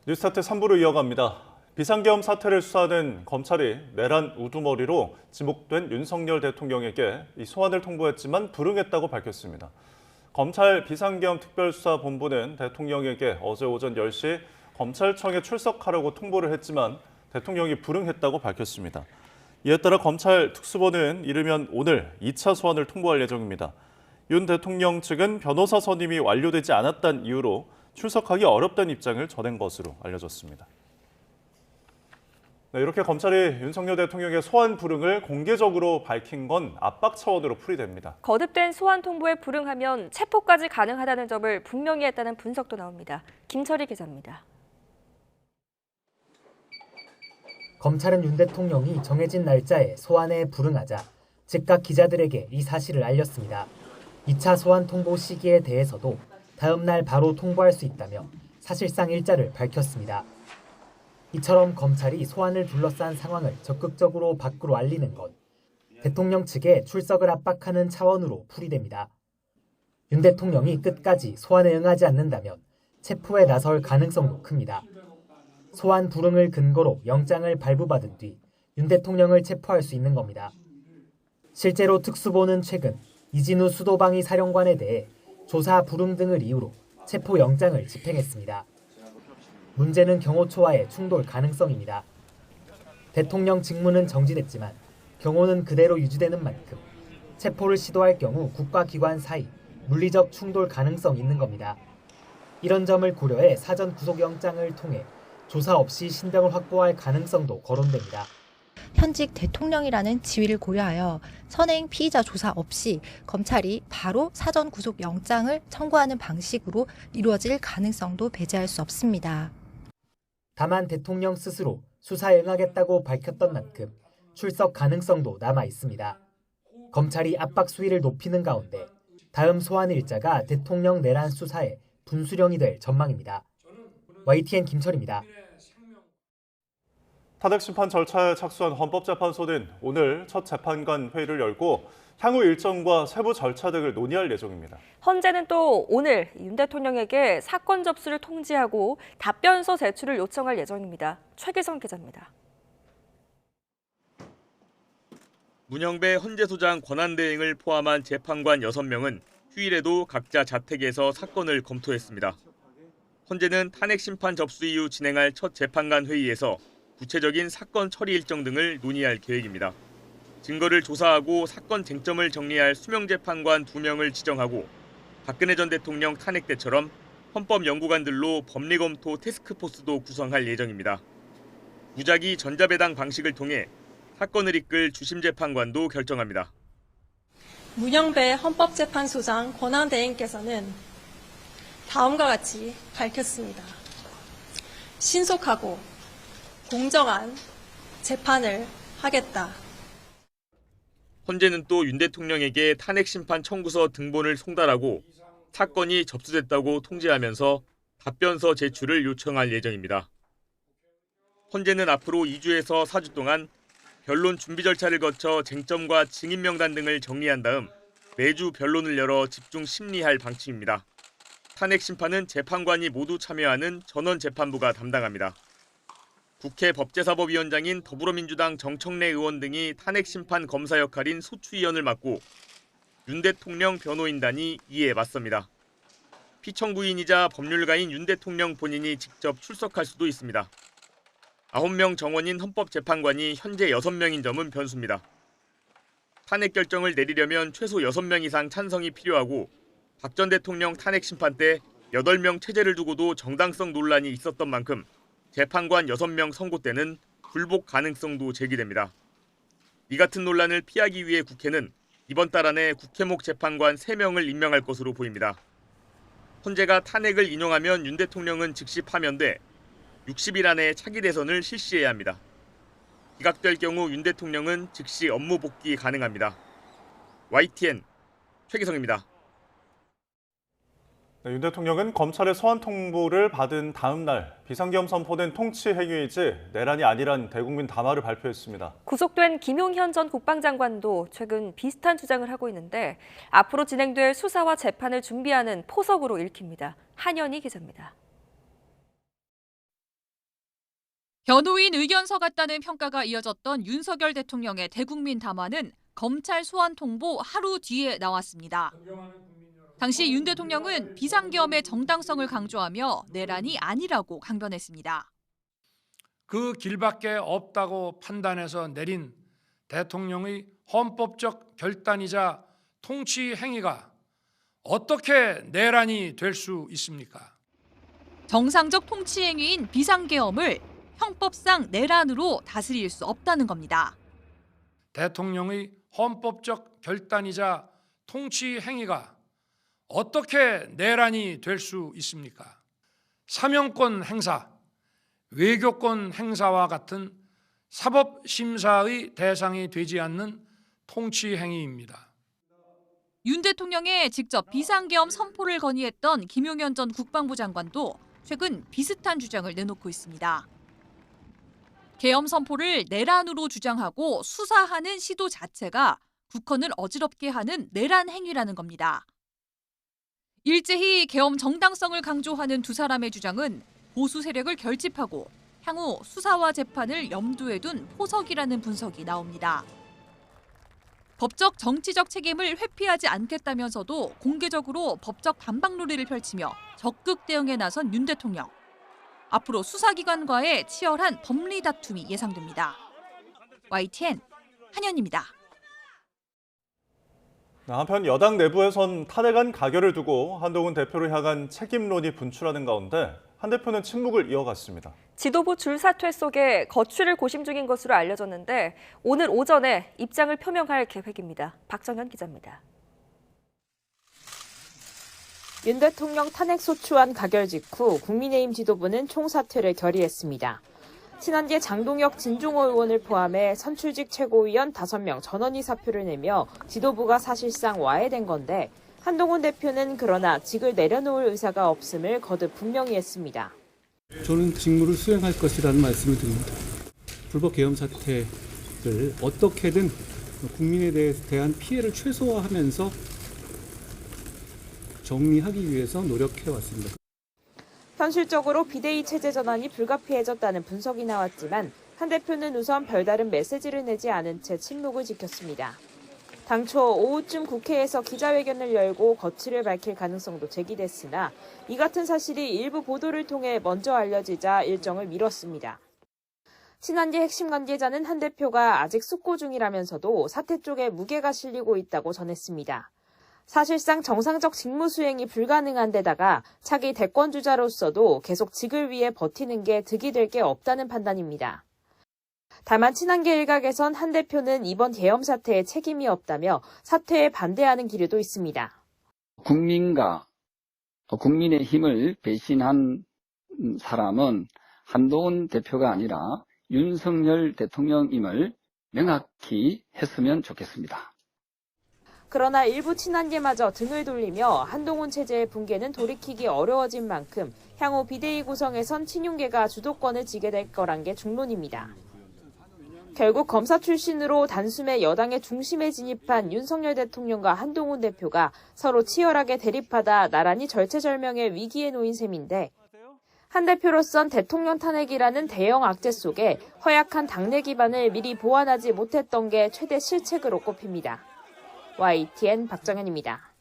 뉴스타트 3부로 이어갑니다. 비상계엄 사태를 수사하는 검찰이 내란 우두머리로 지목된 윤석열 대통령에게 이 소환을 통보했지만 불응했다고 밝혔습니다. 검찰 비상계엄특별수사본부는 대통령에게 어제 오전 10시 검찰청에 출석하라고 통보를 했지만 대통령이 불응했다고 밝혔습니다. 이에 따라 검찰 특수본은 이르면 오늘 2차 소환을 통보할 예정입니다. 윤 대통령 측은 변호사 선임이 완료되지 않았다는 이유로 출석하기 어렵다는 입장을 전한 것으로 알려졌습니다. 이렇게 검찰이 윤석열 대통령의 소환 불응을 공개적으로 밝힌 건 압박 차원으로 풀이됩니다. 거듭된 소환 통보에 불응하면 체포까지 가능하다는 점을 분명히 했다는 분석도 나옵니다. 김철희 기자입니다. 검찰은 윤 대통령이 정해진 날짜에 소환에 불응하자 즉각 기자들에게 이 사실을 알렸습니다. 2차 소환 통보 시기에 대해서도 다음 날 바로 통보할 수 있다며 사실상 일자를 밝혔습니다. 이처럼 검찰이 소환을 둘러싼 상황을 적극적으로 밖으로 알리는 것, 대통령 측에 출석을 압박하는 차원으로 풀이됩니다. 윤 대통령이 끝까지 소환에 응하지 않는다면 체포에 나설 가능성도 큽니다. 소환 불응을 근거로 영장을 발부받은 뒤 윤 대통령을 체포할 수 있는 겁니다. 실제로 특수본은 최근 이진우 수도방위 사령관에 대해 조사 불응 등을 이유로 체포 영장을 집행했습니다. 문제는 경호처와의 충돌 가능성입니다. 대통령 직무는 정지됐지만 경호는 그대로 유지되는 만큼 체포를 시도할 경우 국가기관 사이 물리적 충돌 가능성이 있는 겁니다. 이런 점을 고려해 사전 구속영장을 통해 조사 없이 신병을 확보할 가능성도 거론됩니다. 현직 대통령이라는 지위를 고려하여 선행 피의자 조사 없이 검찰이 바로 사전 구속 영장을 청구하는 방식으로 이루어질 가능성도 배제할 수 없습니다. 다만 대통령 스스로 수사에 응하겠다고 밝혔던 만큼 출석 가능성도 남아 있습니다. 검찰이 압박 수위를 높이는 가운데 다음 소환 일자가 대통령 내란 수사의 분수령이 될 전망입니다. YTN 김철입니다. 탄핵 심판 절차에 착수한 헌법재판소는 오늘 첫 재판관 회의를 열고 향후 일정과 세부 절차 등을 논의할 예정입니다. 헌재는 또 오늘 윤 대통령에게 사건 접수를 통지하고 답변서 제출을 요청할 예정입니다. 최기성 기자입니다. 문영배 헌재소장 권한대행을 포함한 재판관 6명은 휴일에도 각자 자택에서 사건을 검토했습니다. 헌재는 탄핵 심판 접수 이후 진행할 첫 재판관 회의에서 구체적인 사건 처리 일정 등을 논의할 계획입니다. 증거를 조사하고 사건 쟁점을 정리할 수명재판관 2명을 지정하고 박근혜 전 대통령 탄핵 때처럼 헌법연구관들로 법리검토 태스크포스도 구성할 예정입니다. 무작위 전자배당 방식을 통해 사건을 이끌 주심재판관도 결정합니다. 문영배 헌법재판소장 권한대행께서는 다음과 같이 밝혔습니다. 신속하고 공정한 재판을 하겠다. 헌재는 또 윤 대통령에게 탄핵 심판 청구서 등본을 송달하고 사건이 접수됐다고 통지하면서 답변서 제출을 요청할 예정입니다. 헌재는 앞으로 2주에서 4주 동안 변론 준비 절차를 거쳐 쟁점과 증인 명단 등을 정리한 다음 매주 변론을 열어 집중 심리할 방침입니다. 탄핵 심판은 재판관이 모두 참여하는 전원재판부가 담당합니다. 국회 법제사법위원장인 더불어민주당 정청래 의원 등이 탄핵 심판 검사 역할인 소추위원을 맡고 윤 대통령 변호인단이 이에 맞섭니다. 피청구인이자 법률가인 윤 대통령 본인이 직접 출석할 수도 있습니다. 9명 정원인 헌법재판관이 현재 6명인 점은 변수입니다. 탄핵 결정을 내리려면 최소 6명 이상 찬성이 필요하고 박 전 대통령 탄핵 심판 때 8명 체제를 두고도 정당성 논란이 있었던 만큼 재판관 6명 선고 때는 불복 가능성도 제기됩니다. 이 같은 논란을 피하기 위해 국회는 이번 달 안에 국회목 재판관 3명을 임명할 것으로 보입니다. 헌재가 탄핵을 인용하면 윤 대통령은 즉시 파면돼 60일 안에 차기 대선을 실시해야 합니다. 기각될 경우 윤 대통령은 즉시 업무 복귀 가능합니다. YTN 최기성입니다. 윤 대통령은 검찰의 소환 통보를 받은 다음 날 비상계엄 선포는 통치 행위이지 내란이 아니란 대국민 담화를 발표했습니다. 구속된 김용현 전 국방장관도 최근 비슷한 주장을 하고 있는데 앞으로 진행될 수사와 재판을 준비하는 포석으로 읽힙니다. 한현희 기자입니다. 변호인 의견서 같다는 평가가 이어졌던 윤석열 대통령의 대국민 담화는 검찰 소환 통보 하루 뒤에 나왔습니다. 당시 윤 대통령은 비상계엄의 정당성을 강조하며 내란이 아니라고 강변했습니다. 그 길밖에 없다고 판단해서 내린 대통령의 헌법적 결단이자 통치 행위가 어떻게 내란이 될 수 있습니까? 정상적 통치 행위인 비상계엄을 형법상 내란으로 다스릴 수 없다는 겁니다. 대통령의 헌법적 결단이자 통치 행위가 어떻게 내란이 될 수 있습니까? 사명권 행사, 외교권 행사와 같은 사법심사의 대상이 되지 않는 통치 행위입니다. 윤 대통령의 직접 비상계엄 선포를 건의했던 김용현 전 국방부 장관도 최근 비슷한 주장을 내놓고 있습니다. 계엄 선포를 내란으로 주장하고 수사하는 시도 자체가 국헌을 어지럽게 하는 내란 행위라는 겁니다. 일제히 계엄 정당성을 강조하는 두 사람의 주장은 보수 세력을 결집하고 향후 수사와 재판을 염두에 둔 포석이라는 분석이 나옵니다. 법적 정치적 책임을 회피하지 않겠다면서도 공개적으로 법적 반박놀이를 펼치며 적극 대응에 나선 윤 대통령. 앞으로 수사기관과의 치열한 법리 다툼이 예상됩니다. YTN 한현입니다. 한편 여당 내부에선 탄핵안 가결을 두고 한동훈 대표를 향한 책임론이 분출하는 가운데 한 대표는 침묵을 이어갔습니다. 지도부 줄사퇴 속에 거취를 고심 중인 것으로 알려졌는데 오늘 오전에 입장을 표명할 계획입니다. 박정현 기자입니다. 윤 대통령 탄핵소추안 가결 직후 국민의힘 지도부는 총사퇴를 결의했습니다. 친한계 장동혁 진중호 의원을 포함해 선출직 최고위원 5명 전원이 사표를 내며 지도부가 사실상 와해된 건데 한동훈 대표는 그러나 직을 내려놓을 의사가 없음을 거듭 분명히 했습니다. 저는 직무를 수행할 것이라는 말씀을 드립니다. 불법 계엄 사태를 어떻게든 국민에 대한 피해를 최소화하면서 정리하기 위해서 노력해왔습니다. 현실적으로 비대위 체제 전환이 불가피해졌다는 분석이 나왔지만 한 대표는 우선 별다른 메시지를 내지 않은 채 침묵을 지켰습니다. 당초 오후쯤 국회에서 기자회견을 열고 거취를 밝힐 가능성도 제기됐으나 이 같은 사실이 일부 보도를 통해 먼저 알려지자 일정을 미뤘습니다. 친한계 핵심 관계자는 한 대표가 아직 숙고 중이라면서도 사퇴 쪽에 무게가 실리고 있다고 전했습니다. 사실상 정상적 직무 수행이 불가능한 데다가 차기 대권주자로서도 계속 직을 위해 버티는 게 득이 될 게 없다는 판단입니다. 다만 친한계 일각에선 한 대표는 이번 계엄 사태에 책임이 없다며 사퇴에 반대하는 기류도 있습니다. 국민과 국민의 힘을 배신한 사람은 한동훈 대표가 아니라 윤석열 대통령임을 명확히 했으면 좋겠습니다. 그러나 일부 친한계마저 등을 돌리며 한동훈 체제의 붕괴는 돌이키기 어려워진 만큼 향후 비대위 구성에선 친윤계가 주도권을 쥐게 될 거란 게 중론입니다. 결국 검사 출신으로 단숨에 여당의 중심에 진입한 윤석열 대통령과 한동훈 대표가 서로 치열하게 대립하다 나란히 절체절명의 위기에 놓인 셈인데 한 대표로선 대통령 탄핵이라는 대형 악재 속에 허약한 당내 기반을 미리 보완하지 못했던 게 최대 실책으로 꼽힙니다. YTN 박정현입니다.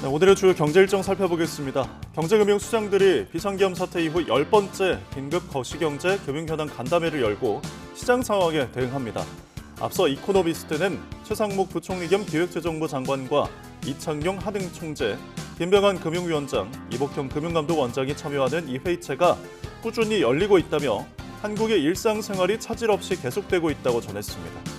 네, 오늘의 주요 경제 일정 살펴보겠습니다. 경제금융수장들이 비상계엄 사태 이후 10번째 긴급 거시경제 금융현안 간담회를 열고 시장 상황에 대응합니다. 앞서 이코노미스트는 최상목 부총리 겸 기획재정부 장관과 이창용 하능총재, 김병환 금융위원장, 이복형 금융감독원장이 참여하는 이 회의체가 꾸준히 열리고 있다며 한국의 일상생활이 차질 없이 계속되고 있다고 전했습니다.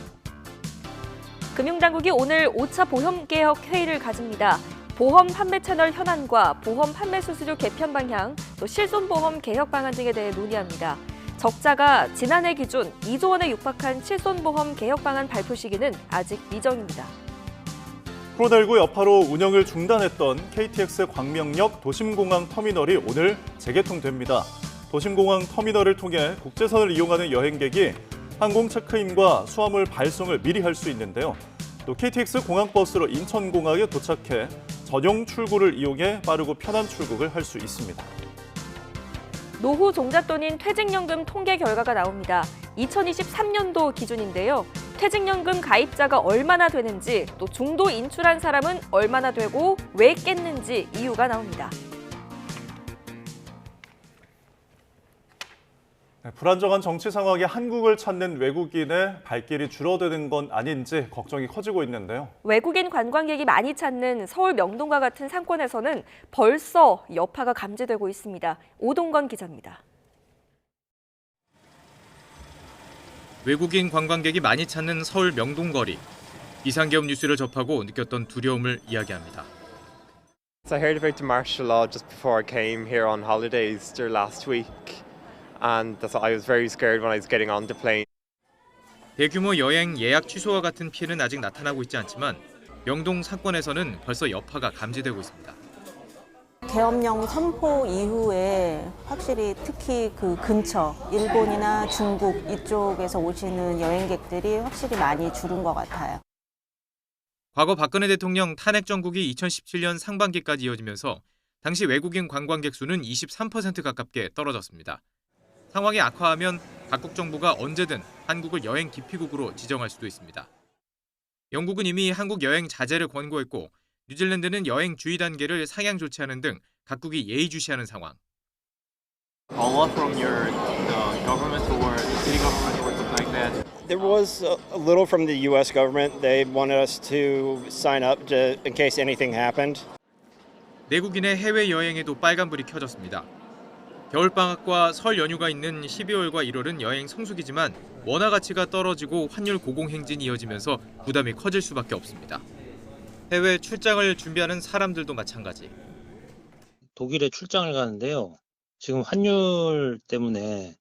금융당국이 오늘 5차 보험개혁 회의를 가집니다. 보험 판매 채널 현안과 보험 판매 수수료 개편 방향, 또 실손보험 개혁 방안 등에 대해 논의합니다. 적자가 지난해 기준 2조 원에 육박한 실손보험 개혁 방안 발표 시기는 아직 미정입니다. 코로나19 여파로 운영을 중단했던 KTX 광명역 도심공항 터미널이 오늘 재개통됩니다. 도심공항 터미널을 통해 국제선을 이용하는 여행객이 항공 체크인과 수화물 발송을 미리 할 수 있는데요. 또 KTX 공항버스로 인천공항에 도착해 전용 출구를 이용해 빠르고 편한 출국을 할 수 있습니다. 노후 종잣돈인 퇴직연금 통계 결과가 나옵니다. 2023년도 기준인데요. 퇴직연금 가입자가 얼마나 되는지, 또 중도 인출한 사람은 얼마나 되고 왜 깼는지 이유가 나옵니다. 불안정한 정치 상황이 한국을 찾는 외국인의 발길이 줄어드는 건 아닌지 걱정이 커지고 있는데요. 외국인 관광객이 많이 찾는 서울 명동과 같은 상권에서는 벌써 여파가 감지되고 있습니다. 오동건 기자입니다. 외국인 관광객이 많이 찾는 서울 명동거리. 비상계엄 뉴스를 접하고 느꼈던 두려움을 이야기합니다. I heard about the martial law just before I came here on holidays there last week. And I was very scared when I was getting on the plane. 대규모 여행 예약 취소와 같은 피해는 아직 나타나고 있지 않지만 명동 상권에서는 벌써 여파가 감지되고 있습니다. 계엄령 선포 이후에 확실히 특히 그 근처 일본이나 중국 이쪽에서 오시는 여행객들이 확실히 많이 줄은 것 같아요. 과거 박근혜 대통령 탄핵 정국이 2017년 상반기까지 이어지면서 당시 외국인 관광객 수는 23% 가깝게 떨어졌습니다. 상황이 악화하면 각국 정부가 언제든 한국을 여행 기피국으로 지정할 수도 있습니다. 영국은 이미 한국 여행 자제를 권고했고 뉴질랜드는 여행 주의 단계를 상향 조치하는 등 각국이 예의주시하는 상황. A lot from your government or the city government or something like that? There was a little from the U.S. government. They wanted us to sign up in case anything happened. 내국인의 해외 여행에도 빨간불이 켜졌습니다. 겨울방학과 설 연휴가 있는 12월과 1월은 여행 성수기지만 원화 가치가 떨어지고 환율 고공행진이 이어지면서 부담이 커질 수밖에 없습니다. 해외 출장을 준비하는 사람들도 마찬가지. 독일에 출장을 가는데요. 지금 환율 때문에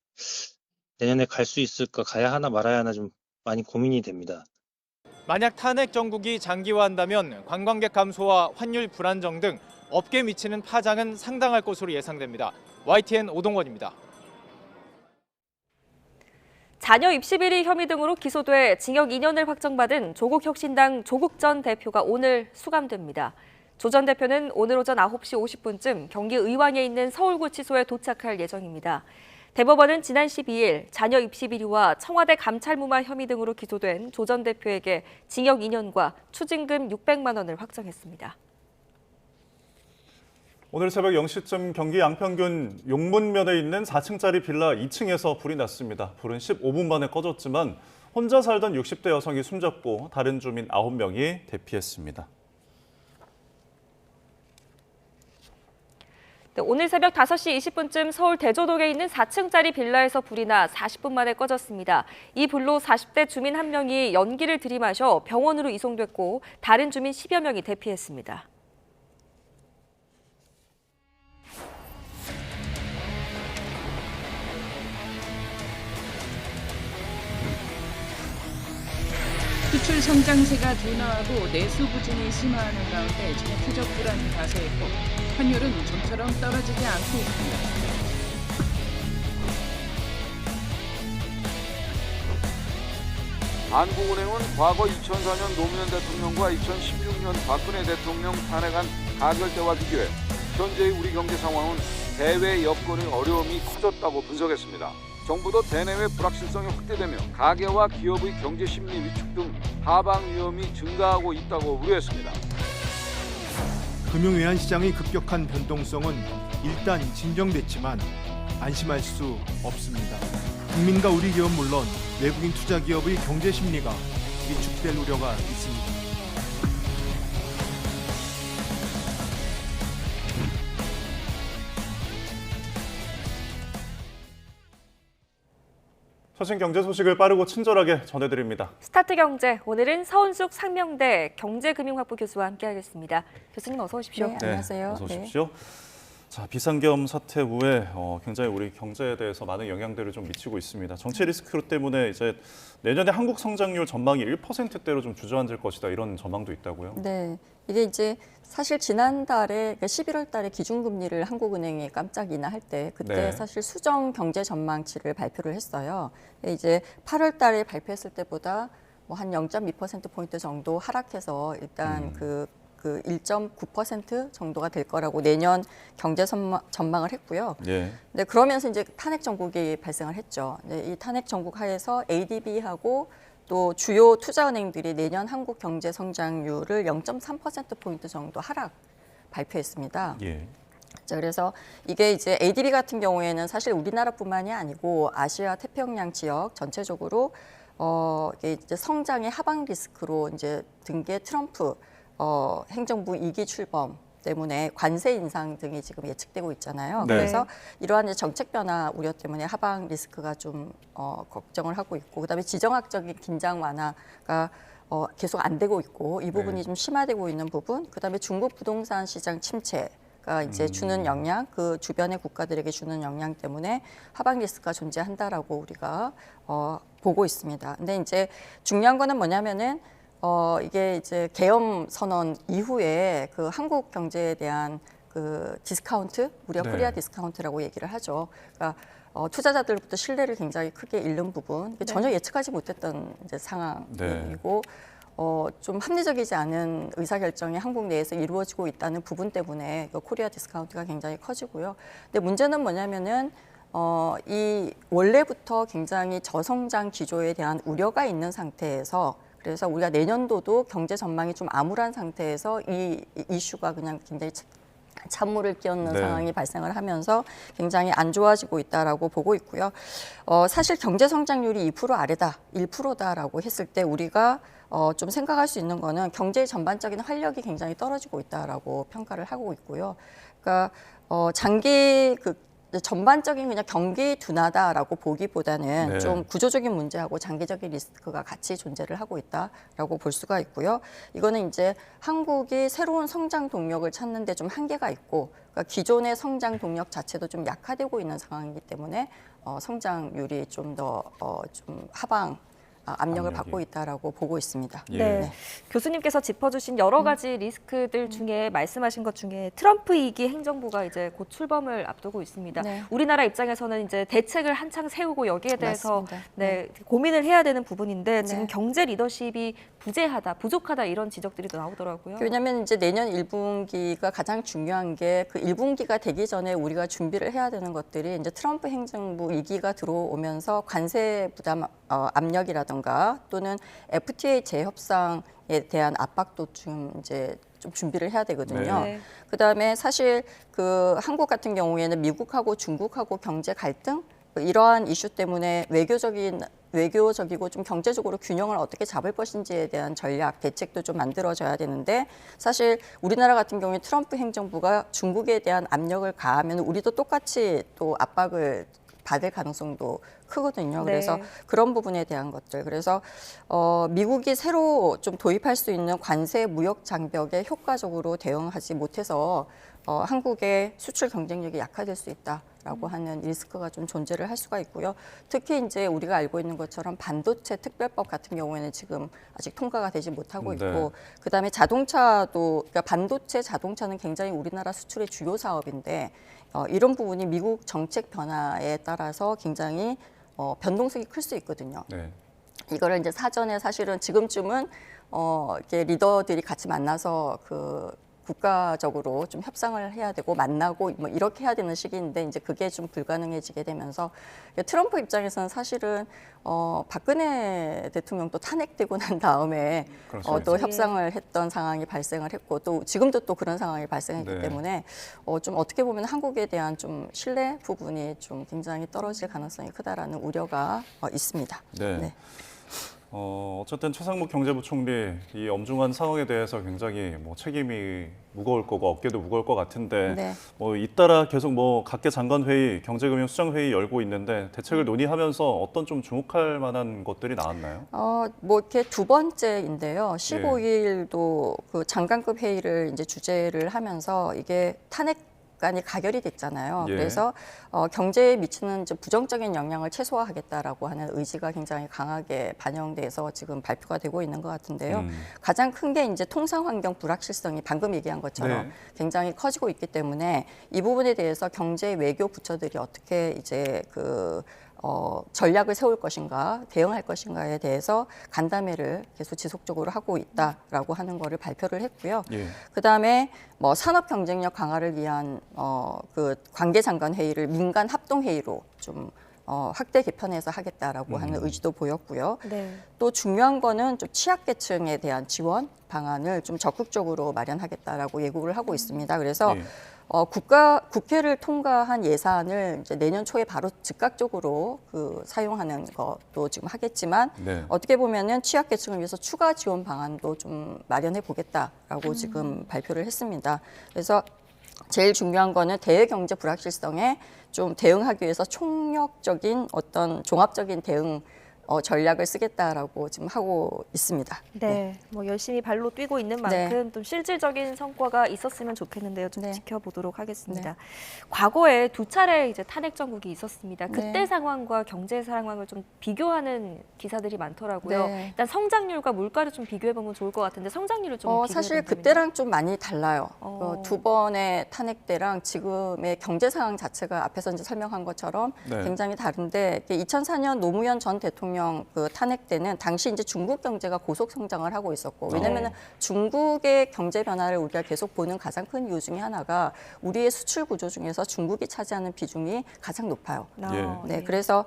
내년에 갈 수 있을까, 가야 하나 말아야 하나 좀 많이 고민이 됩니다. 만약 탄핵 정국이 장기화한다면 관광객 감소와 환율 불안정 등 업계에 미치는 파장은 상당할 것으로 예상됩니다. YTN 오동건입니다. 자녀 입시 비리 혐의 등으로 기소돼 징역 2년을 확정받은 조국혁신당 조국 전 대표가 오늘 수감됩니다. 조 전 대표는 오늘 오전 9시 50분쯤 경기 의왕에 있는 서울구치소에 도착할 예정입니다. 대법원은 지난 12일 자녀 입시 비리와 청와대 감찰무마 혐의 등으로 기소된 조 전 대표에게 징역 2년과 추징금 600만 원을 확정했습니다. 오늘 새벽 0시쯤 경기 양평군 용문면에 있는 4층짜리 빌라 2층에서 불이 났습니다. 불은 15분 만에 꺼졌지만 혼자 살던 60대 여성이 숨졌고 다른 주민 9명이 대피했습니다. 오늘 새벽 5시 20분쯤 서울 대조동에 있는 4층짜리 빌라에서 불이 나 40분 만에 꺼졌습니다. 이 불로 40대 주민 1명이 연기를 들이마셔 병원으로 이송됐고 다른 주민 10여 명이 대피했습니다. 수출 성장세가 둔화하고 내수 부진이 심화하는 가운데 정치적 불안이 가세했고 환율은 좀처럼 떨어지지 않고 있습니다. 한국은행은 과거 2004년 노무현 대통령과 2016년 박근혜 대통령 탄핵안 가결 때와 비교해 현재의 우리 경제 상황은 대외 여건의 어려움이 커졌다고 분석했습니다. 정부도 대내외 불확실성이 확대되며 가계와 기업의 경제 심리 위축 등 하방 위험이 증가하고 있다고 우려했습니다. 금융외환 시장의 급격한 변동성은 일단 진정됐지만 안심할 수 없습니다. 국민과 우리 기업 물론 외국인 투자 기업의 경제 심리가 위축될 우려가 있습니다. 최신 경제 소식을 빠르고 친절하게 전해드립니다. 스타트 경제, 오늘은 서은숙 상명대 경제금융학부 교수와 함께하겠습니다. 교수님 어서 오십시오. 네, 안녕하세요. 어서 오십시오. 자, 비상계엄 사태 후에 굉장히 우리 경제에 대해서 많은 영향들을 좀 미치고 있습니다. 정치 리스크 때문에 이제 내년에 한국 성장률 전망이 1%대로 좀 주저앉을 것이다 이런 전망도 있다고요. 네, 이게 이제 사실 지난달에 11월 달에 기준금리를 한국은행이 깜짝 인하할 때 그때 네. 사실 수정 경제 전망치를 발표를 했어요. 이제 8월 달에 발표했을 때보다 뭐 한 0.2%포인트 정도 하락해서 일단 그 그 1.9% 정도가 될 거라고 내년 경제 전망을 했고요. 예. 네, 그러면서 이제 탄핵 정국이 발생을 했죠. 네, 이 탄핵 정국 하에서 ADB하고 또 주요 투자은행들이 내년 한국 경제 성장률을 0.3%포인트 정도 하락 발표했습니다. 예. 자, 그래서 이게 이제 ADB 같은 경우에는 사실 우리나라뿐만이 아니고 아시아 태평양 지역 전체적으로 이게 이제 성장의 하방 리스크로 이제 등기에 트럼프 행정부 2기 출범 때문에 관세 인상 등이 지금 예측되고 있잖아요. 네. 그래서 이러한 이제 정책 변화 우려 때문에 하방 리스크가 좀 걱정을 하고 있고, 그다음에 지정학적인 긴장 완화가 계속 안 되고 있고 이 부분이 네. 좀 심화되고 있는 부분, 그다음에 중국 부동산 시장 침체가 이제 주는 영향, 그 주변의 국가들에게 주는 영향 때문에 하방 리스크가 존재한다라고 우리가 보고 있습니다. 근데 이제 중요한 거는 뭐냐면은 이게 이제 계엄 선언 이후에 그 한국 경제에 대한 그 디스카운트, 우리가 네. 코리아 디스카운트라고 얘기를 하죠. 그러니까 투자자들로부터 신뢰를 굉장히 크게 잃는 부분, 전혀 예측하지 못했던 이제 상황이고 좀 합리적이지 않은 의사결정이 한국 내에서 이루어지고 있다는 부분 때문에 그 코리아 디스카운트가 굉장히 커지고요. 근데 문제는 뭐냐면은 이 원래부터 굉장히 저성장 기조에 대한 우려가 있는 상태에서, 그래서 우리가 내년도도 경제 전망이 좀 암울한 상태에서 이 이슈가 그냥 굉장히 찬물을 끼얹는 네. 상황이 발생을 하면서 굉장히 안 좋아지고 있다라고 보고 있고요. 사실 경제 성장률이 2% 아래다, 1%다라고 했을 때 우리가 좀 생각할 수 있는 거는 경제의 전반적인 활력이 굉장히 떨어지고 있다라고 평가를 하고 있고요. 그러니까 장기 전반적인 그냥 경기 둔화다라고 보기보다는 네. 좀 구조적인 문제하고 장기적인 리스크가 같이 존재를 하고 있다라고 볼 수가 있고요. 이거는 이제 한국이 새로운 성장 동력을 찾는 데 좀 한계가 있고, 그러니까 기존의 성장 동력 자체도 좀 약화되고 있는 상황이기 때문에 성장률이 좀 더 좀 하방 압력을 받고 있다라고 보고 있습니다. 예. 네. 교수님께서 짚어주신 여러 가지 리스크들 중에 말씀하신 것 중에 트럼프 2기 행정부가 이제 곧 출범을 앞두고 있습니다. 네. 우리나라 입장에서는 이제 대책을 한창 세우고 여기에 대해서 맞습니다. 고민을 해야 되는 부분인데 지금 네. 경제 리더십이 부족하다 이런 지적들이 또 나오더라고요. 왜냐하면 이제 내년 1분기가 가장 중요한 게 그 1분기가 되기 전에 우리가 준비를 해야 되는 것들이 이제 트럼프 행정부 2기가 들어오면서 관세 부담 압력이라든가 또는 FTA 재협상에 대한 압박도 좀 준비를 해야 되거든요. 네. 그다음에 사실 그 한국 같은 경우에는 미국하고 중국하고 경제 갈등 이러한 이슈 때문에 외교적이고 좀 경제적으로 균형을 어떻게 잡을 것인지에 대한 전략, 대책도 좀 만들어져야 되는데, 사실 우리나라 같은 경우에 트럼프 행정부가 중국에 대한 압력을 가하면 우리도 똑같이 또 압박을 받을 가능성도 크거든요. 네. 그래서 그런 부분에 대한 것들. 그래서 미국이 새로 좀 도입할 수 있는 관세 무역 장벽에 효과적으로 대응하지 못해서 한국의 수출 경쟁력이 약화될 수 있다라고 하는 리스크가 좀 존재를 할 수가 있고요. 특히 이제 우리가 알고 있는 것처럼 반도체 특별법 같은 경우에는 지금 아직 통과가 되지 못하고 있고, 네. 그다음에 자동차도, 그러니까 반도체 자동차는 굉장히 우리나라 수출의 주요 사업인데 이런 부분이 미국 정책 변화에 따라서 굉장히 변동성이 클 수 있거든요. 네. 이거를 이제 사전에 사실은 지금쯤은 이렇게 리더들이 같이 만나서 국가적으로 좀 협상을 해야 되고 만나고 뭐 이렇게 해야 되는 시기인데 이제 그게 좀 불가능해지게 되면서 트럼프 입장에서는 사실은 박근혜 대통령도 탄핵되고 난 다음에 또 협상을 했던 상황이 발생을 했고 또 지금도 또 그런 상황이 발생했기 네. 때문에 좀 어떻게 보면 한국에 대한 좀 신뢰 부분이 좀 굉장히 떨어질 가능성이 크다라는 우려가 있습니다. 네. 네. 어쨌든 최상목 경제부총리 이 엄중한 상황에 대해서 굉장히 책임이 무거울 거고 어깨도 무거울 것 같은데 네. 잇따라 계속 각계 장관 회의, 경제금융수장 회의 열고 있는데 대책을 논의하면서 어떤 좀 주목할 만한 것들이 나왔나요? 이렇게 두 번째인데요. 15일도 그 장관급 회의를 이제 주재를 하면서 이게 탄핵안이 가결이 됐잖아요. 예. 그래서 경제에 미치는 부정적인 영향을 최소화하겠다라고 하는 의지가 굉장히 강하게 반영돼서 지금 발표가 되고 있는 것 같은데요. 가장 큰 게 이제 통상 환경 불확실성이 방금 얘기한 것처럼 굉장히 커지고 있기 때문에 이 부분에 대해서 경제 외교 부처들이 어떻게 이제 전략을 세울 것인가, 대응할 것인가에 대해서 간담회를 계속 지속적으로 하고 있다라고 하는 거를 발표를 했고요. 예. 그다음에 뭐 산업 경쟁력 강화를 위한 그 관계장관 회의를 민간 합동 회의로 좀 확대 개편해서 하겠다라고 하는 의지도 보였고요. 네. 또 중요한 거는 좀 취약계층에 대한 지원 방안을 좀 적극적으로 마련하겠다라고 예고를 하고 있습니다. 그래서 예. 국회를 통과한 예산을 이제 내년 초에 바로 즉각적으로 사용하는 것도 지금 하겠지만 네. 어떻게 보면은 취약계층을 위해서 추가 지원 방안도 좀 마련해 보겠다라고 지금 발표를 했습니다. 그래서 제일 중요한 거는 대외 경제 불확실성에 좀 대응하기 위해서 총력적인 어떤 종합적인 대응 전략을 쓰겠다라고 지금 하고 있습니다. 네, 뭐 열심히 발로 뛰고 있는 만큼 좀 실질적인 성과가 있었으면 좋겠는데요. 좀 지켜보도록 하겠습니다. 과거에 2차례 이제 탄핵 정국이 있었습니다. 그때 상황과 경제 상황을 좀 비교하는 기사들이 많더라고요. 일단 성장률과 물가를 좀 비교해 보면 좋을 것 같은데 성장률을 좀 비교해 사실 본다면요? 그때랑 좀 많이 달라요. 두 번의 탄핵 때랑 지금의 경제 상황 자체가 앞에서 이제 설명한 것처럼 굉장히 다른데 2004년 노무현 전 대통령 그 탄핵 때는 당시 이제 중국 경제가 고속 성장을 하고 있었고 왜냐면은 중국의 경제 변화를 우리가 계속 보는 가장 큰 이유 중에 하나가 우리의 수출 구조 중에서 중국이 차지하는 비중이 가장 높아요. 네, 그래서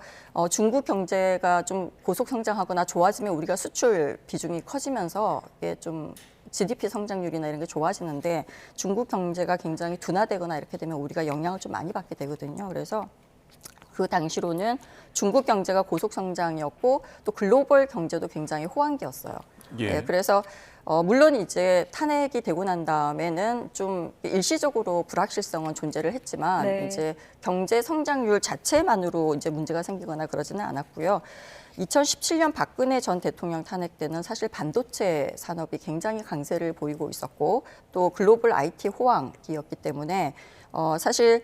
중국 경제가 좀 고속 성장하거나 좋아지면 우리가 수출 비중이 커지면서 이게 좀 GDP 성장률이나 이런 게 좋아지는데 중국 경제가 굉장히 둔화되거나 이렇게 되면 우리가 영향을 좀 많이 받게 되거든요. 그래서 그 당시로는 중국 경제가 고속 성장이었고 또 글로벌 경제도 굉장히 호황기였어요. 네, 그래서 물론 이제 탄핵이 되고 난 다음에는 좀 일시적으로 불확실성은 존재를 했지만 이제 경제 성장률 자체만으로 이제 문제가 생기거나 그러지는 않았고요. 2017년 박근혜 전 대통령 탄핵 때는 사실 반도체 산업이 굉장히 강세를 보이고 있었고 또 글로벌 IT 호황기였기 때문에 사실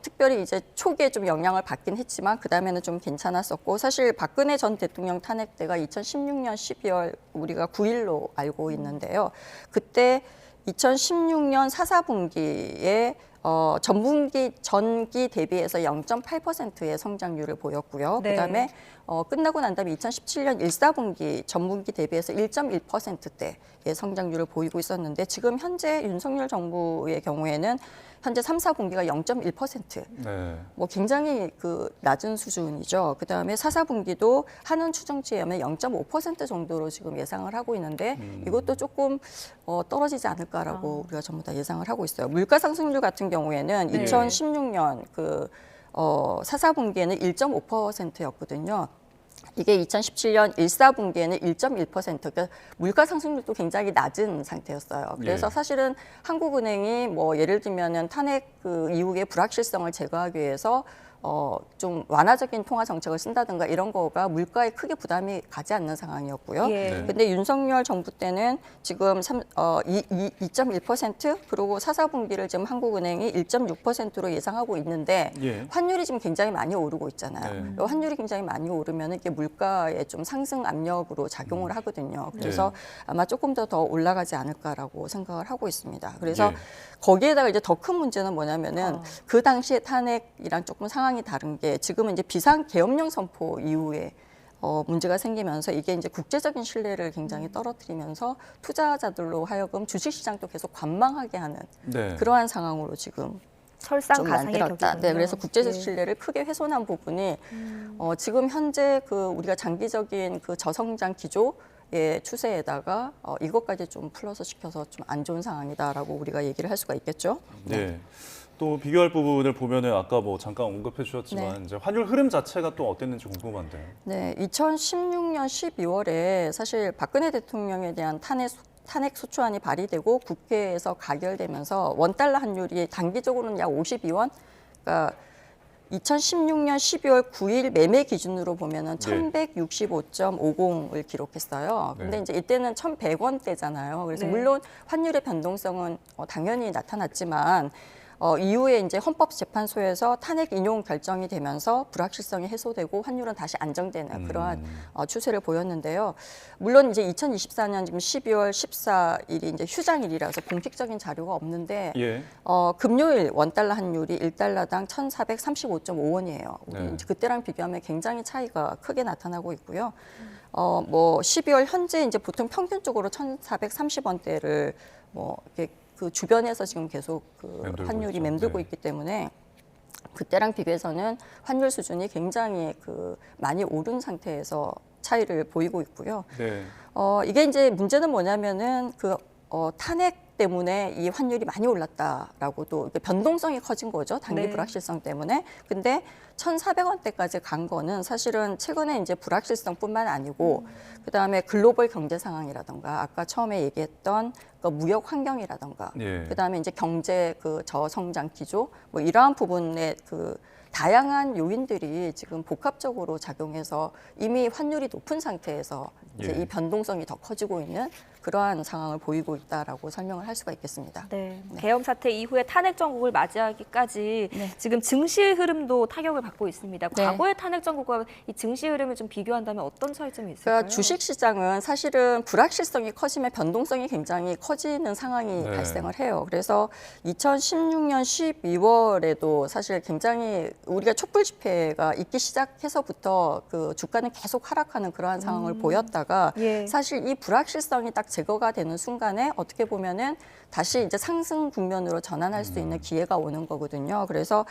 특별히 이제 초기에 좀 영향을 받긴 했지만 그 다음에는 좀 괜찮았었고 사실 박근혜 전 대통령 탄핵 때가 2016년 12월 우리가 9일로 알고 있는데요. 그때 2016년 4분기에 전기 대비해서 0.8%의 성장률을 보였고요. 그다음에 끝나고 난 다음에 2017년 1, 4분기 전분기 대비해서 1.1%대의 성장률을 보이고 있었는데 지금 현재 윤석열 정부의 경우에는 현재 3, 4분기가 0.1%. 뭐 굉장히 낮은 수준이죠. 그다음에 4, 4분기도 한은 추정치에 의하면 0.5% 정도로 지금 예상을 하고 있는데 이것도 조금 떨어지지 않을까라고 우리가 전부 다 예상을 하고 있어요. 물가 상승률 같은 경우에는 2016년 4, 4분기에는 1.5%였거든요. 이게 2017년 1, 4분기에는 1.1%, 그러니까 물가 상승률도 굉장히 낮은 상태였어요. 그래서 사실은 한국은행이 뭐 예를 들면은 탄핵 이후의 불확실성을 제거하기 위해서 좀 완화적인 통화 정책을 쓴다든가 이런 거가 물가에 크게 부담이 가지 않는 상황이었고요. 근데 윤석열 정부 때는 지금 2.1% 그리고 4, 4분기를 지금 한국은행이 1.6%로 예상하고 있는데 환율이 지금 굉장히 많이 오르고 있잖아요. 환율이 굉장히 많이 오르면 이게 물가에 좀 상승 압력으로 작용을 하거든요. 그래서 아마 조금 더 올라가지 않을까라고 생각을 하고 있습니다. 그래서 거기에다가 이제 더 큰 문제는 뭐냐면은 그 당시에 탄핵이랑 조금 상황이 다른 게 지금은 이제 비상계엄령 선포 이후에 문제가 생기면서 이게 이제 국제적인 신뢰를 굉장히 떨어뜨리면서 투자자들로 하여금 주식시장도 계속 관망하게 하는 그러한 상황으로 지금 설상가상의 격이군요. 네, 그래서 국제적 신뢰를 크게 훼손한 부분이 지금 현재 우리가 장기적인 저성장 기조의 추세에다가 이것까지 좀 플러스 시켜서 좀 안 좋은 상황이다라고 우리가 얘기를 할 수가 있겠죠. 또 비교할 부분을 보면은 아까 뭐 잠깐 언급해 주셨지만 이제 환율 흐름 자체가 또 어땠는지 궁금한데요. 네, 2016년 12월에 사실 박근혜 대통령에 대한 탄핵 소추안이 발의되고 국회에서 가결되면서 원달러 환율이 단기적으로는 약 52원, 그러니까 2016년 12월 9일 매매 기준으로 보면은 1,165.50을 기록했어요. 근데 이제 이때는 1,100원대잖아요. 그래서 물론 환율의 변동성은 당연히 나타났지만 이후에 이제 헌법재판소에서 탄핵 인용 결정이 되면서 불확실성이 해소되고 환율은 다시 안정되는 그러한 추세를 보였는데요. 물론 이제 2024년 지금 12월 14일이 이제 휴장일이라서 공식적인 자료가 없는데 예. 금요일 원달러 환율이 1달러당 1,435.5원이에요. 네. 이제 그때랑 비교하면 굉장히 차이가 크게 나타나고 있고요. 뭐 12월 현재 이제 보통 평균적으로 1,430원대를 뭐 이렇게 그 주변에서 지금 계속 그 환율이 맴돌고 있기 때문에 그때랑 비교해서는 환율 수준이 굉장히 그 많이 오른 상태에서 차이를 보이고 있고요. 네. 이게 이제 문제는 뭐냐면은 그 탄핵 때문에 이 환율이 많이 올랐다라고도 변동성이 커진 거죠. 단기 네. 불확실성 때문에. 근데 1,400원대까지 간 거는 사실은 최근에 이제 불확실성뿐만 아니고 그다음에 글로벌 경제 상황이라던가 아까 처음에 얘기했던 그 무역 환경이라던가 예. 그다음에 이제 경제 그 저성장 기조 뭐 이러한 부분에 그 다양한 요인들이 지금 복합적으로 작용해서 이미 환율이 높은 상태에서 이제 예. 이 변동성이 더 커지고 있는 그러한 상황을 보이고 있다라고 설명을 할 수가 있겠습니다. 네. 계엄 사태 이후에 탄핵 정국을 맞이하기까지 지금 증시 흐름도 타격을 받고 있습니다. 네. 과거의 탄핵 정국과 이 증시 흐름을 좀 비교한다면 어떤 차이점이 있을까요? 그러니까 주식 시장은 사실은 불확실성이 커지면 변동성이 굉장히 커지는 상황이 네. 발생을 해요. 그래서 2016년 12월에도 사실 굉장히 우리가 촛불 집회가 있기 시작해서부터 그 주가는 계속 하락하는 그러한 상황을 보였다가 예. 사실 이 불확실성이 딱 제거가 되는 순간에 어떻게 보면은 다시 이제 상승 국면으로 전환할 수 있는 기회가 오는 거거든요. 그래서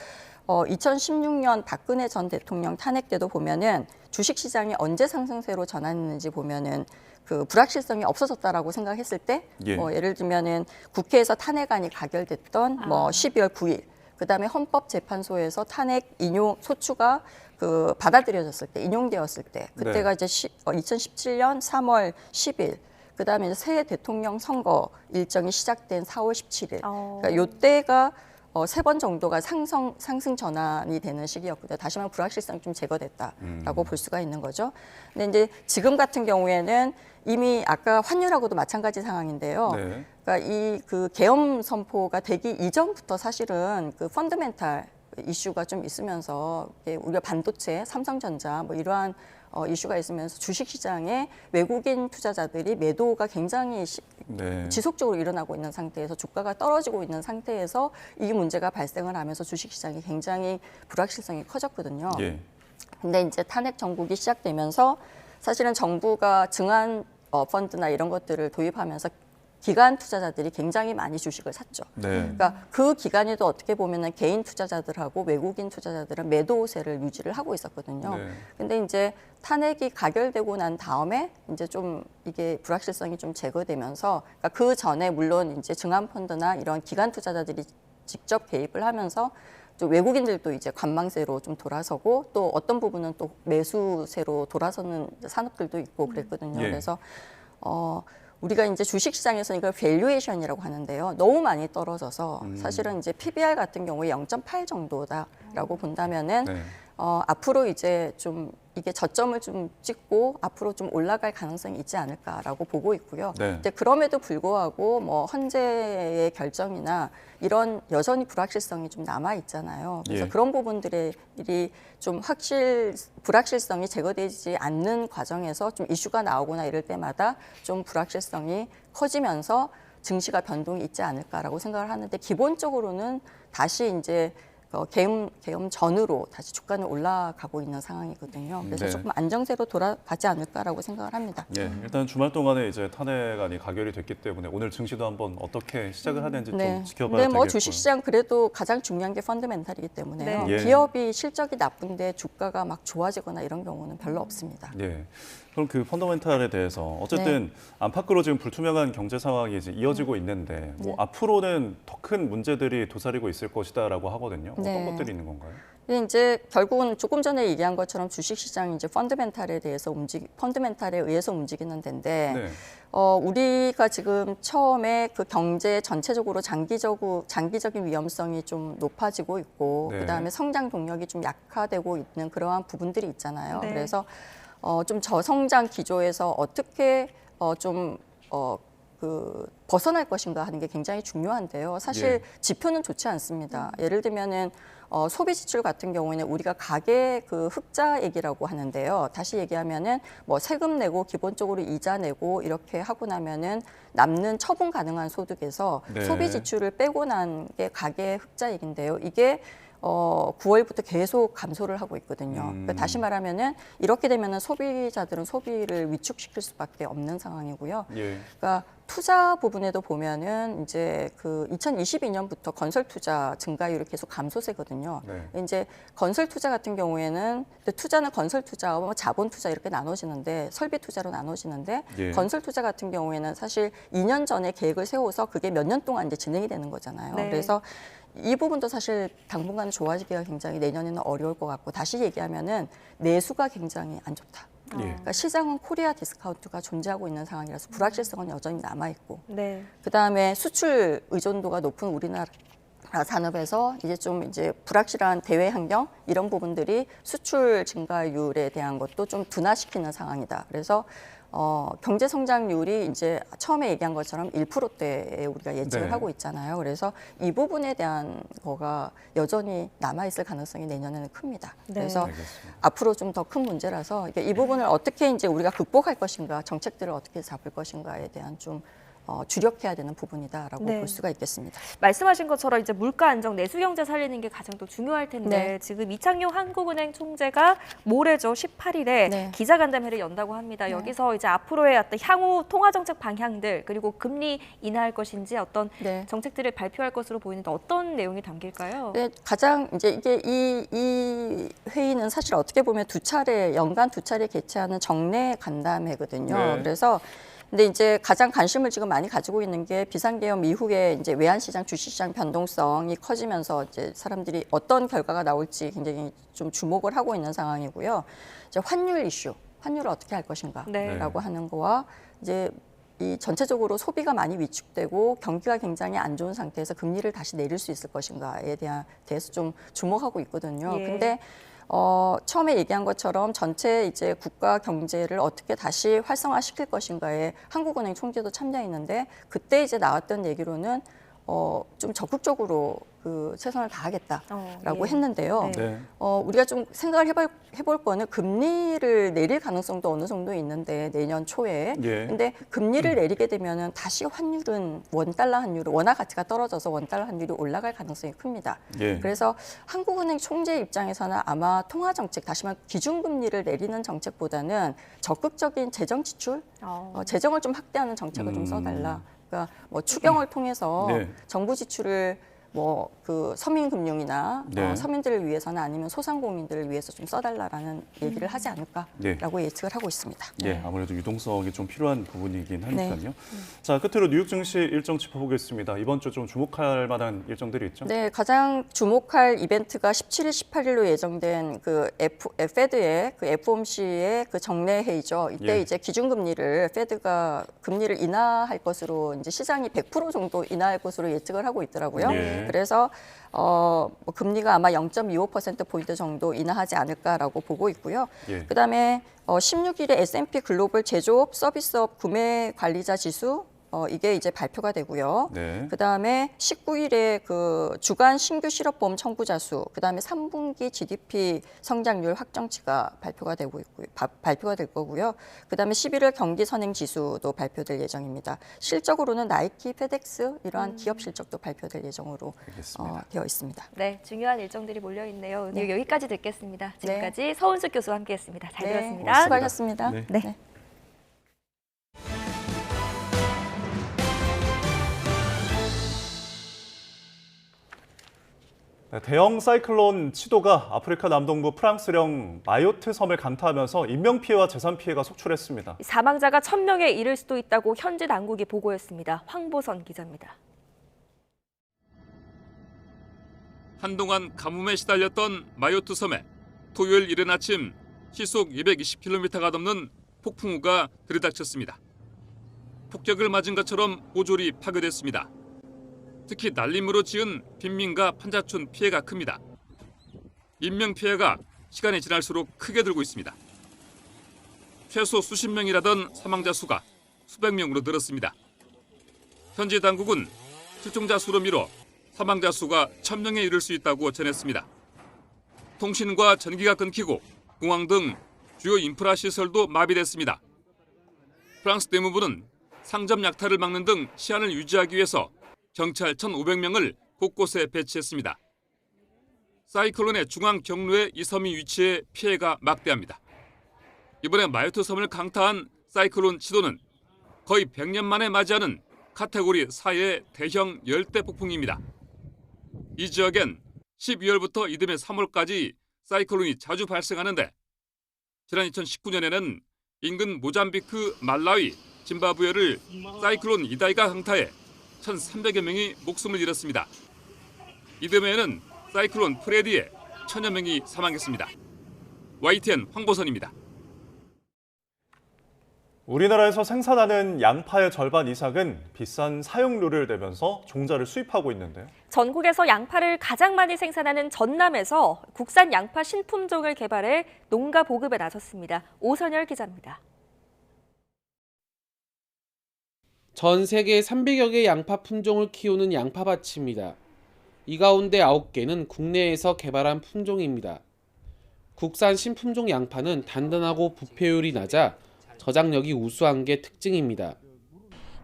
2016년 박근혜 전 대통령 탄핵 때도 보면은 주식 시장이 언제 상승세로 전환했는지 보면은 그 불확실성이 없어졌다라고 생각했을 때 예. 예를 들면은 국회에서 탄핵안이 가결됐던 뭐 12월 9일 그다음에 헌법재판소에서 탄핵 인용 소추가 그 받아들여졌을 때 인용되었을 때 그때가 이제 2017년 3월 10일 그다음에 이제 새 대통령 선거 일정이 시작된 4월 17일 그러니까 이때가 3번 정도가 상승 전환이 되는 시기였거든요. 다시 말하면 불확실성이 좀 제거됐다라고 볼 수가 있는 거죠. 근데 이제 지금 같은 경우에는 이미 아까 환율하고도 마찬가지 상황인데요. 네. 그러니까 이 그 계엄 선포가 되기 이전부터 사실은 그 펀더멘탈 이슈가 좀 있으면서 우리가 반도체, 삼성전자 뭐 이러한 이슈가 있으면서 주식시장에 외국인 투자자들이 매도가 굉장히 네. 지속적으로 일어나고 있는 상태에서 주가가 떨어지고 있는 상태에서 이 문제가 발생을 하면서 주식시장이 굉장히 불확실성이 커졌거든요. 예. 근데 이제 탄핵 정국이 시작되면서 사실은 정부가 증안 펀드나 이런 것들을 도입하면서 기관 투자자들이 굉장히 많이 주식을 샀죠. 네. 그러니까 그 기간에도 어떻게 보면은 개인 투자자들하고 외국인 투자자들은 매도세를 유지를 하고 있었거든요. 네. 근데 이제 탄핵이 가결되고 난 다음에 이제 좀 이게 불확실성이 좀 제거되면서 그러니까 그 전에 물론 이제 증안 펀드나 이런 기관 투자자들이 직접 개입을 하면서 좀 외국인들도 이제 관망세로 좀 돌아서고 또 어떤 부분은 또 매수세로 돌아서는 산업들도 있고 그랬거든요. 예. 그래서 우리가 이제 주식시장에서 이걸 밸류에이션이라고 하는데요. 너무 많이 떨어져서 사실은 이제 PBR 같은 경우에 0.8 정도다라고 본다면은 네. 앞으로 이제 좀 이게 저점을 좀 찍고 앞으로 좀 올라갈 가능성이 있지 않을까라고 보고 있고요. 네. 근데 그럼에도 불구하고 뭐 헌재의 결정이나 이런 여전히 불확실성이 좀 남아 있잖아요. 그래서 예. 그런 부분들이 좀 불확실성이 제거되지 않는 과정에서 좀 이슈가 나오거나 이럴 때마다 좀 불확실성이 커지면서 증시가 변동이 있지 않을까라고 생각을 하는데 기본적으로는 다시 이제 계엄 전으로 다시 주가는 올라가고 있는 상황이거든요. 그래서 네. 조금 안정세로 돌아가지 않을까라고 생각을 합니다. 예, 일단 주말 동안에 이제 탄핵안이 가결이 됐기 때문에 오늘 증시도 한번 어떻게 시작을 하는지 좀 지켜봐야 근데 되겠고요. 뭐 주식시장 그래도 가장 중요한 게 펀더멘탈이기 때문에요. 네. 예. 기업이 실적이 나쁜데 주가가 막 좋아지거나 이런 경우는 별로 없습니다. 예. 그럼 그 펀더멘탈에 대해서 어쨌든 안팎으로 지금 불투명한 경제 상황이 이제 이어지고 있는데 뭐 앞으로는 더 큰 문제들이 도사리고 있을 것이다라고 하거든요. 어떤 것들이 있는 건가요? 이제 결국은 조금 전에 얘기한 것처럼 주식시장이 이제 펀더멘탈에 의해서 움직이는 데인데 네. 우리가 지금 처음에 그 경제 전체적으로 장기적인 위험성이 좀 높아지고 있고 네. 그다음에 성장 동력이 좀 약화되고 있는 그러한 부분들이 있잖아요. 네. 그래서 좀 저성장 기조에서 어떻게 벗어날 것인가 하는 게 굉장히 중요한데요. 사실 지표는 좋지 않습니다. 예를 들면은 소비 지출 같은 경우에는 우리가 가계 그 흑자액이라고 하는데요. 다시 얘기하면은 뭐 세금 내고 기본적으로 이자 내고 이렇게 하고 나면은 남는 처분 가능한 소득에서 소비 지출을 빼고 난 게 가계 흑자액인데요. 이게 9월부터 계속 감소를 하고 있거든요. 그러니까 다시 말하면은 이렇게 되면은 소비자들은 소비를 위축시킬 수밖에 없는 상황이고요. 그러니까 투자 부분에도 보면은 이제 그 2022년부터 건설 투자 증가율이 계속 감소세거든요. 이제 건설 투자 같은 경우에는 투자는 건설 투자와 자본 투자 이렇게 나눠지는데 설비 투자로 나눠지는데 건설 투자 같은 경우에는 사실 2년 전에 계획을 세워서 그게 몇 년 동안 이제 진행이 되는 거잖아요. 그래서 이 부분도 사실 당분간 좋아지기가 굉장히 내년에는 어려울 것 같고 다시 얘기하면은 내수가 굉장히 안 좋다. 그러니까 시장은 코리아 디스카운트가 존재하고 있는 상황이라서 불확실성은 여전히 남아있고 그다음에 수출 의존도가 높은 우리나라 산업에서 이제 불확실한 대외 환경 이런 부분들이 수출 증가율에 대한 것도 좀 둔화시키는 상황이다. 그래서 경제 성장률이 이제 처음에 얘기한 것처럼 1%대에 우리가 예측을 하고 있잖아요. 그래서 이 부분에 대한 거가 여전히 남아있을 가능성이 내년에는 큽니다. 그래서 앞으로 좀 더 큰 문제라서 이 부분을 어떻게 이제 우리가 극복할 것인가, 정책들을 어떻게 잡을 것인가에 대한 좀 주력해야 되는 부분이다라고 볼 수가 있겠습니다. 말씀하신 것처럼 이제 물가 안정, 내수 경제 살리는 게 가장 또 중요할 텐데 지금 이창용 한국은행 총재가 모레죠 18일에 기자간담회를 연다고 합니다. 여기서 이제 앞으로의 어떤 향후 통화 정책 방향들 그리고 금리 인하할 것인지 어떤 정책들을 발표할 것으로 보이는데 어떤 내용이 담길까요? 가장 이제 이게 이 회의는 사실 어떻게 보면 연간 두 차례 개최하는 정례 간담회거든요. 그래서 근데 이제 가장 관심을 지금 많이 가지고 있는 게 비상계엄 이후에 이제 외환시장, 주식시장 변동성이 커지면서 이제 사람들이 어떤 결과가 나올지 굉장히 좀 주목을 하고 있는 상황이고요. 이제 환율 이슈, 환율을 어떻게 할 것인가라고 하는 거와 이제 이 전체적으로 소비가 많이 위축되고 경기가 굉장히 안 좋은 상태에서 금리를 다시 내릴 수 있을 것인가에 대해서 좀 주목하고 있거든요. 근데 처음에 얘기한 것처럼 전체 이제 국가 경제를 어떻게 다시 활성화시킬 것인가에 한국은행 총재도 참여했는데 그때 이제 나왔던 얘기로는 좀 적극적으로 최선을 다하겠다라고 했는데요. 우리가 좀 생각을 해볼 거는 금리를 내릴 가능성도 어느 정도 있는데 내년 초에. 근데 금리를 내리게 되면은 다시 환율은 원달러 환율은 원화 가치가 떨어져서 원달러 환율이 올라갈 가능성이 큽니다. 그래서 한국은행 총재 입장에서는 아마 통화 정책, 다시 말해 기준금리를 내리는 정책보다는 적극적인 재정 지출, 재정을 좀 확대하는 정책을 좀 써달라. 그러니까 뭐 추경을 통해서 정부 지출을 서민금융이나 서민들을 위해서는 아니면 소상공인들을 위해서 좀 써달라라는 얘기를 하지 않을까라고 예측을 하고 있습니다. 아무래도 유동성이 좀 필요한 부분이긴 하니까요. 자, 끝으로 뉴욕 증시 일정 짚어보겠습니다. 이번 주 좀 주목할 만한 일정들이 있죠? 가장 주목할 이벤트가 17일, 18일로 예정된 그 페드의 그 FOMC의 그 정례 회의죠. 이때 이제 기준금리를 페드가 금리를 인하할 것으로 이제 시장이 100% 정도 인하할 것으로 예측을 하고 있더라고요. 그래서 금리가 아마 0.25%포인트 정도 인하하지 않을까라고 보고 있고요. 그다음에 16일에 S&P 글로벌 제조업 서비스업 구매 관리자 지수 이게 이제 발표가 되고요. 그다음에 19일에 그 주간 신규 실업보험 청구자 수, 그다음에 3분기 GDP 성장률 확정치가 발표가 될 거고요. 그다음에 11일 경기 선행 지수도 발표될 예정입니다. 실적으로는 나이키, 페덱스 이러한 기업 실적도 발표될 예정으로 되어 있습니다. 중요한 일정들이 몰려 있네요. 오늘 여기까지 듣겠습니다. 지금까지 서은숙 교수와 함께했습니다. 잘 들었습니다. 수고하셨습니다. 대형 사이클론 치도가 아프리카 남동부 프랑스령 마요트 섬을 강타하면서 인명피해와 재산피해가 속출했습니다. 사망자가 1000명에 이를 수도 있다고 현지 당국이 보고했습니다. 황보선 기자입니다. 한동안 가뭄에 시달렸던 마요트 섬에 토요일 이른 아침 시속 220km가 넘는 폭풍우가 들이닥쳤습니다. 폭격을 맞은 것처럼 오졸이 파괴됐습니다. 특히 날림으로 지은 빈민가 판자촌 피해가 큽니다. 인명피해가 시간이 지날수록 크게 늘고 있습니다. 최소 수십 명이라던 사망자 수가 수백 명으로 늘었습니다. 현지 당국은 실종자 수로 미뤄 사망자 수가 1,000명에 이를 수 있다고 전했습니다. 통신과 전기가 끊기고 공항 등 주요 인프라 시설도 마비됐습니다. 프랑스 내무부는 상점 약탈을 막는 등 시안을 유지하기 위해서 경찰 1,500명을 곳곳에 배치했습니다. 사이클론의 중앙 경로에 이 섬이 위치해 피해가 막대합니다. 이번에 마요트 섬을 강타한 사이클론 치도는 거의 100년 만에 맞이하는 카테고리 4의 대형 열대 폭풍입니다. 이 지역엔 12월부터 이듬해 3월까지 사이클론이 자주 발생하는데 지난 2019년에는 인근 모잠비크, 말라위, 짐바브웨를 사이클론 이다이가 강타해 1,300여 명이 목숨을 잃었습니다. 이듬해에는 사이클론 프레디에 1,000여 명이 사망했습니다. YTN 황보선입니다. 우리나라에서 생산하는 양파의 절반 이상은 비싼 사용료를 내면서 종자를 수입하고 있는데요. 전국에서 양파를 가장 많이 생산하는 전남에서 국산 양파 신품종을 개발해 농가 보급에 나섰습니다. 오선열 기자입니다. 전 세계 300여 개의 양파 품종을 키우는 양파밭입니다. 이 가운데 9개는 국내에서 개발한 품종입니다. 국산 신품종 양파는 단단하고 부패율이 낮아 저장력이 우수한 게 특징입니다.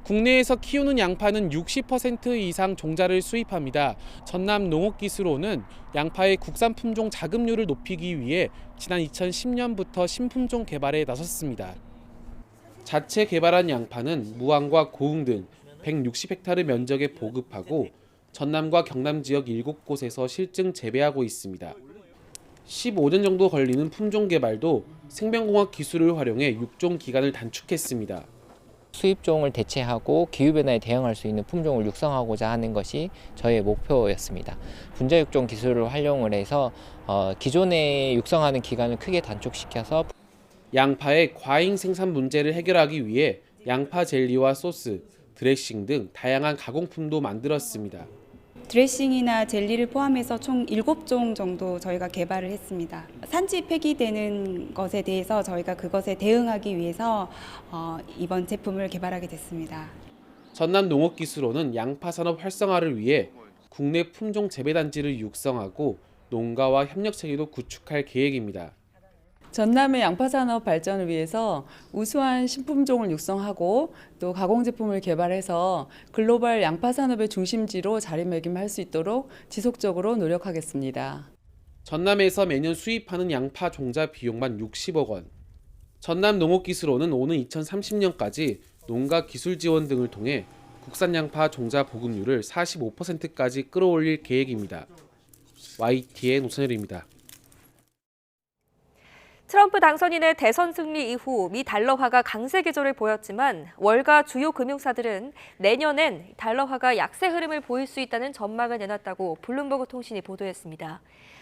국내에서 키우는 양파는 60% 이상 종자를 수입합니다. 전남 농업기술원은 양파의 국산 품종 자급률을 높이기 위해 지난 2010년부터 신품종 개발에 나섰습니다. 자체 개발한 양파는 무안과 고흥 등 160헥타르 면적에 보급하고 전남과 경남 지역 7곳에서 실증 재배하고 있습니다. 15년 정도 걸리는 품종 개발도 생명공학 기술을 활용해 육종 기간을 단축했습니다. 수입종을 대체하고 기후변화에 대응할 수 있는 품종을 육성하고자 하는 것이 저의 목표였습니다. 분자육종 기술을 활용을 해서 기존에 육성하는 기간을 크게 단축시켜서 양파의 과잉 생산 문제를 해결하기 위해 양파 젤리와 소스, 드레싱 등 다양한 가공품도 만들었습니다. 드레싱이나 젤리를 포함해서 총 7종 정도 저희가 개발을 했습니다. 산지 폐기되는 것에 대해서 저희가 그것에 대응하기 위해서 이번 제품을 개발하게 됐습니다. 전남 농업기술원은 양파 산업 활성화를 위해 국내 품종 재배단지를 육성하고 농가와 협력 체계도 구축할 계획입니다. 전남의 양파 산업 발전을 위해서 우수한 신품종을 육성하고 또 가공 제품을 개발해서 글로벌 양파 산업의 중심지로 자리매김할 수 있도록 지속적으로 노력하겠습니다. 전남에서 매년 수입하는 양파 종자 비용만 60억 원. 전남 농업기술원은 오는 2030년까지 농가 기술 지원 등을 통해 국산 양파 종자 보급률을 45%까지 끌어올릴 계획입니다. YTN 오선열입니다. 트럼프 당선인의 대선 승리 이후 미 달러화가 강세 기조를 보였지만 월가 주요 금융사들은 내년엔 달러화가 약세 흐름을 보일 수 있다는 전망을 내놨다고 블룸버그 통신이 보도했습니다.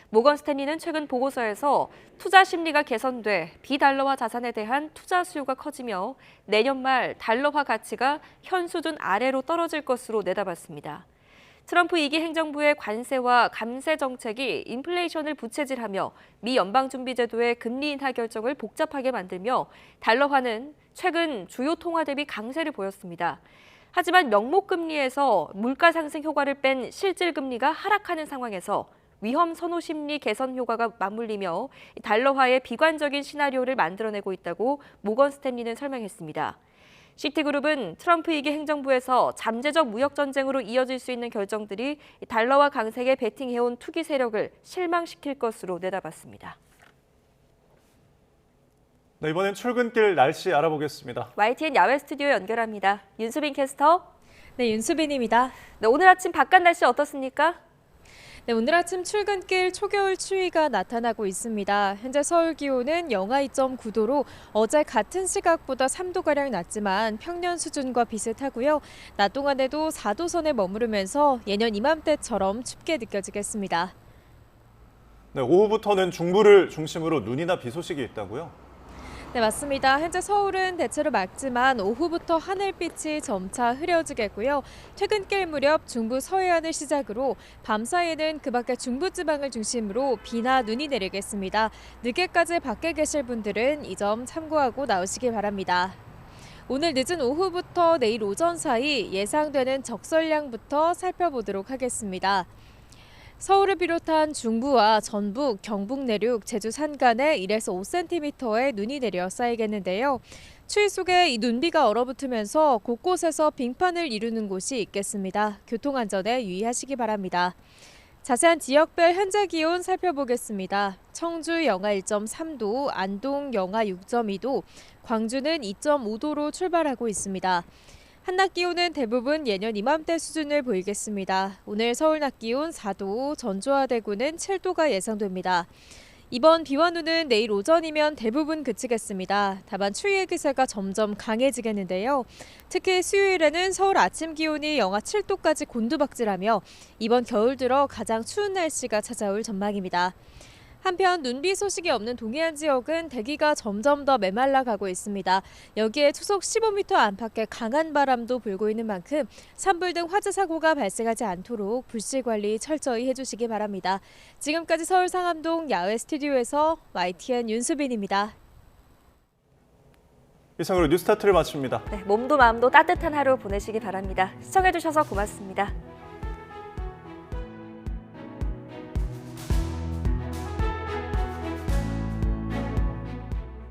모건 스탠리는 최근 보고서에서 투자 심리가 개선돼 비달러화 자산에 대한 투자 수요가 커지며 내년 말 달러화 가치가 현 수준 아래로 떨어질 것으로 내다봤습니다. 트럼프 2기 행정부의 관세와 감세 정책이 인플레이션을 부채질하며 미 연방준비제도의 금리 인하 결정을 복잡하게 만들며 달러화는 최근 주요 통화 대비 강세를 보였습니다. 하지만 명목금리에서 물가 상승 효과를 뺀 실질금리가 하락하는 상황에서 위험 선호 심리 개선 효과가 맞물리며 달러화의 비관적인 시나리오를 만들어내고 있다고 모건 스탠리는 설명했습니다. 시티그룹은 트럼프 2기 행정부에서 잠재적 무역 전쟁으로 이어질 수 있는 결정들이 달러화 강세에 베팅해온 투기 세력을 실망시킬 것으로 내다봤습니다. 네, 이번엔 출근길 날씨 알아보겠습니다. YTN 야외 스튜디오 연결합니다. 윤수빈 캐스터. 네, 윤수빈입니다. 네, 오늘 아침 바깥 날씨 어떻습니까? 네, 오늘 아침 출근길 초겨울 추위가 나타나고 있습니다. 현재 서울 기온은 영하 2.9도로 어제 같은 시각보다 3도가량 낮지만 평년 수준과 비슷하고요. 낮 동안에도 4도 선에 머무르면서 예년 이맘때처럼 춥게 느껴지겠습니다. 네, 오후부터는 중부를 중심으로 눈이나 비 소식이 있다고요? 네, 맞습니다. 현재 서울은 대체로 맑지만 오후부터 하늘빛이 점차 흐려지겠고요. 퇴근길 무렵 중부 서해안을 시작으로 밤 사이에는 그 밖에 중부지방을 중심으로 비나 눈이 내리겠습니다. 늦게까지 밖에 계실 분들은 이 점 참고하고 나오시기 바랍니다. 오늘 늦은 오후부터 내일 오전 사이 예상되는 적설량부터 살펴보도록 하겠습니다. 서울을 비롯한 중부와 전북, 경북 내륙, 제주 산간에 1에서 5cm의 눈이 내려 쌓이겠는데요. 추위 속에 이 눈비가 얼어붙으면서 곳곳에서 빙판을 이루는 곳이 있겠습니다. 교통안전에 유의하시기 바랍니다. 자세한 지역별 현재 기온 살펴보겠습니다. 청주 영하 1.3도, 안동 영하 6.2도, 광주는 2.5도로 출발하고 있습니다. 한낮 기온은 대부분 예년 이맘때 수준을 보이겠습니다. 오늘 서울 낮 기온 4도, 전주와 대구는 7도가 예상됩니다. 이번 비와 눈은 내일 오전이면 대부분 그치겠습니다. 다만 추위의 기세가 점점 강해지겠는데요. 특히 수요일에는 서울 아침 기온이 영하 7도까지 곤두박질하며 이번 겨울 들어 가장 추운 날씨가 찾아올 전망입니다. 한편 눈비 소식이 없는 동해안 지역은 대기가 점점 더 메말라 가고 있습니다. 여기에 초속 15m 안팎의 강한 바람도 불고 있는 만큼 산불 등 화재 사고가 발생하지 않도록 불씨 관리 철저히 해주시기 바랍니다. 지금까지 서울 상암동 야외 스튜디오에서 YTN 윤수빈입니다. 이상으로 뉴스타트를 마칩니다. 네, 몸도 마음도 따뜻한 하루 보내시기 바랍니다. 시청해주셔서 고맙습니다.